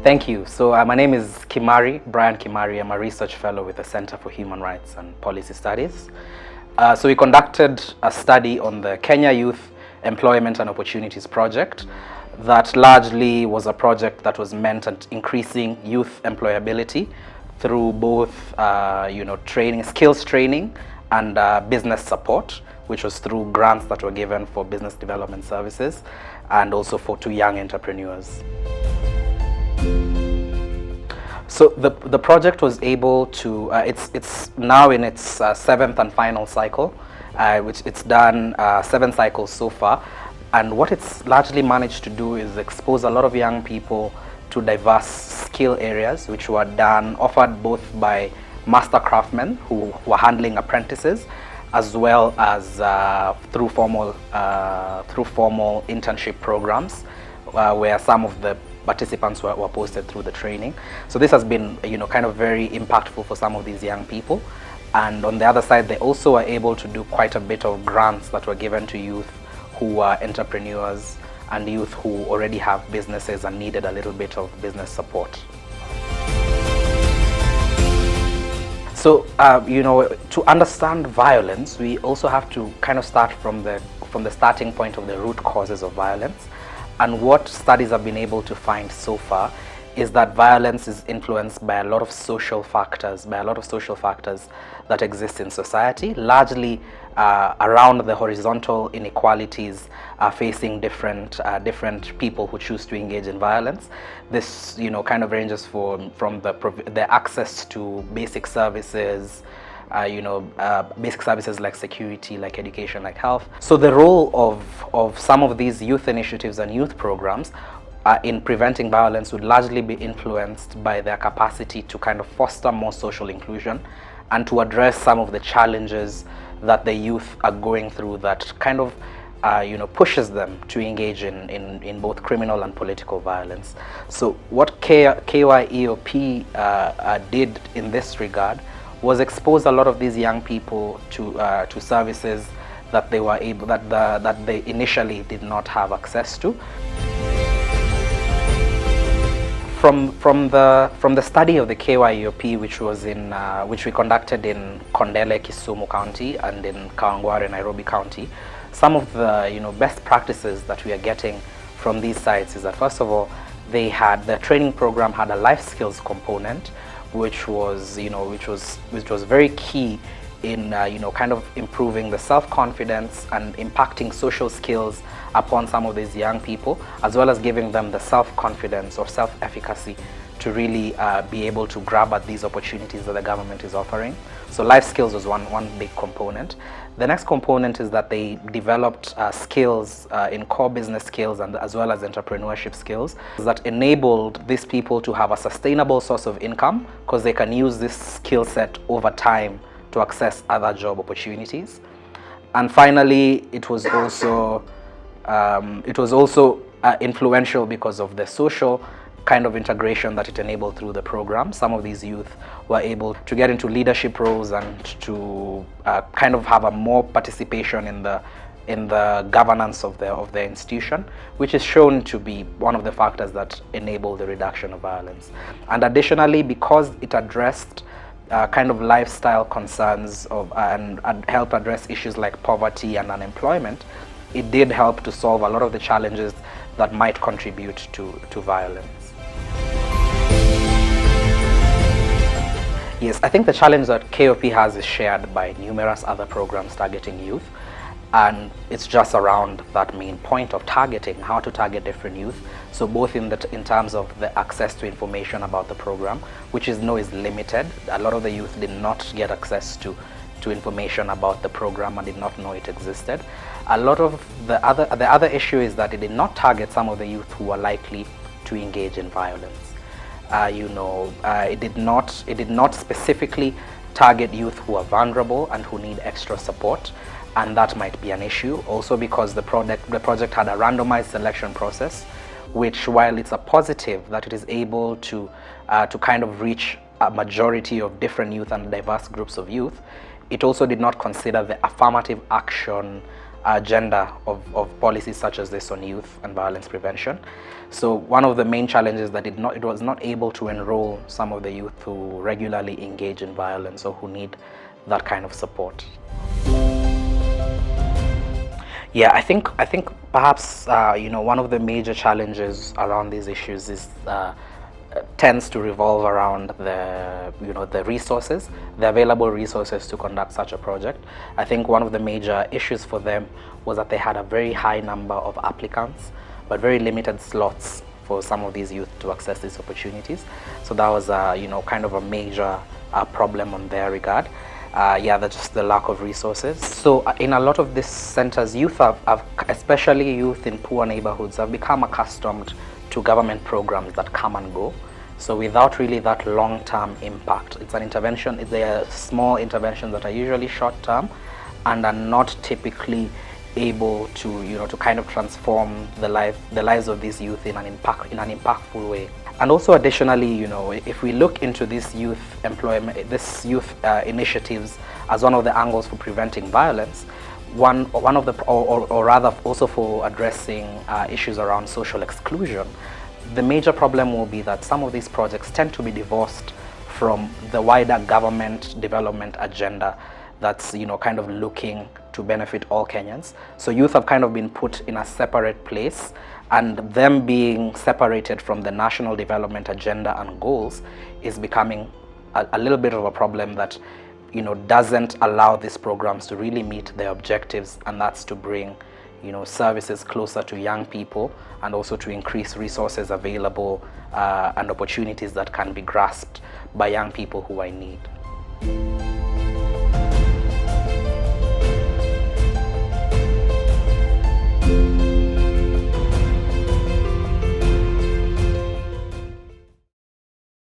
Thank you. So my name is Kimari, Brian Kimari. I'm a research fellow with the Center for Human Rights and Policy Studies. So we conducted a study on the Kenya Youth Employment and Opportunities Project that largely was a project that was meant at increasing youth employability through both training, skills training and business support, which was through grants that were given for business development services and also to young entrepreneurs. So the project was able to, it's now in its seventh and final cycle, which it's done 7 cycles so far. And what it's largely managed to do is expose a lot of young people to diverse skill areas, which were offered both by master craftsmen who were handling apprentices, as well as through formal internship programs, where some of the participants were posted through the training. So this has been, kind of very impactful for some of these young people. And on the other side, they also were able to do quite a bit of grants that were given to youth who are entrepreneurs and youth who already have businesses and needed a little bit of business support. So, to understand violence, we also have to kind of start from the starting point of the root causes of violence. And what studies have been able to find so far is that violence is influenced by a lot of social factors, that exist in society, largely around the horizontal inequalities facing different people who choose to engage in violence. This, kind of ranges from the access to basic services, basic services like security, like education, like health. So the role of some of these youth initiatives and youth programs in preventing violence would largely be influenced by their capacity to kind of foster more social inclusion and to address some of the challenges that the youth are going through that kind of pushes them to engage in both criminal and political violence. So what KYEOP did in this regard was expose a lot of these young people to services that they were able that they initially did not have access to. From the study of the KYEOP, which we conducted in Kondele, Kisumu County, and in Kawangware, Nairobi County, some of the best practices that we are getting from these sites is that, first of all, the training program had a life skills component, which was very key in kind of improving the self-confidence and impacting social skills upon some of these young people, as well as giving them the self-confidence or self-efficacy to really be able to grab at these opportunities that the government is offering. So life skills was one big component. The next component is that they developed skills in core business skills and as well as entrepreneurship skills that enabled these people to have a sustainable source of income, because they can use this skill set over time to access other job opportunities. And finally, it was also influential because of the social kind of integration that it enabled through the program. Some of these youth were able to get into leadership roles and to kind of have a more participation in the governance of the institution, which is shown to be one of the factors that enable the reduction of violence. And additionally, because it addressed kind of lifestyle concerns and helped address issues like poverty and unemployment, it did help to solve a lot of the challenges that might contribute to violence. Yes, I think the challenge that KYEOP has is shared by numerous other programs targeting youth, and it's just around that main point of targeting, how to target different youth. So both in terms of the access to information about the program, which is limited. A lot of the youth did not get access to information about the program and did not know it existed. A lot of the other issue is that it did not target some of the youth who are likely to engage in violence. It did not specifically target youth who are vulnerable and who need extra support, and that might be an issue. Also because the project had a randomized selection process, which, while it's a positive that it is able to kind of reach a majority of different youth and diverse groups of youth, it also did not consider the affirmative action agenda of policies such as this on youth and violence prevention. So one of the main challenges that it was not able to enroll some of the youth who regularly engage in violence or who need that kind of support. Yeah, I think perhaps one of the major challenges around these issues is tends to revolve around the resources, the available resources to conduct such a project. I think one of the major issues for them was that they had a very high number of applicants, but very limited slots for some of these youth to access these opportunities. So that was kind of a major problem on their regard. That's just the lack of resources. So in a lot of these centers, youth especially youth in poor neighborhoods, have become accustomed to government programs that come and go. So without really that long-term impact, it's an intervention. They are small interventions that are usually short-term and are not typically able to kind of transform the lives of these youth in an impactful way. And also additionally, if we look into this youth employment, this youth initiatives as one of the angles for preventing violence, one of the, or rather also for addressing issues around social exclusion, the major problem will be that some of these projects tend to be divorced from the wider government development agenda that's kind of looking to benefit all Kenyans. So youth have kind of been put in a separate place, and them being separated from the national development agenda and goals is becoming a little bit of a problem that doesn't allow these programs to really meet their objectives, and that's to bring services closer to young people and also to increase resources available and opportunities that can be grasped by young people who are in need.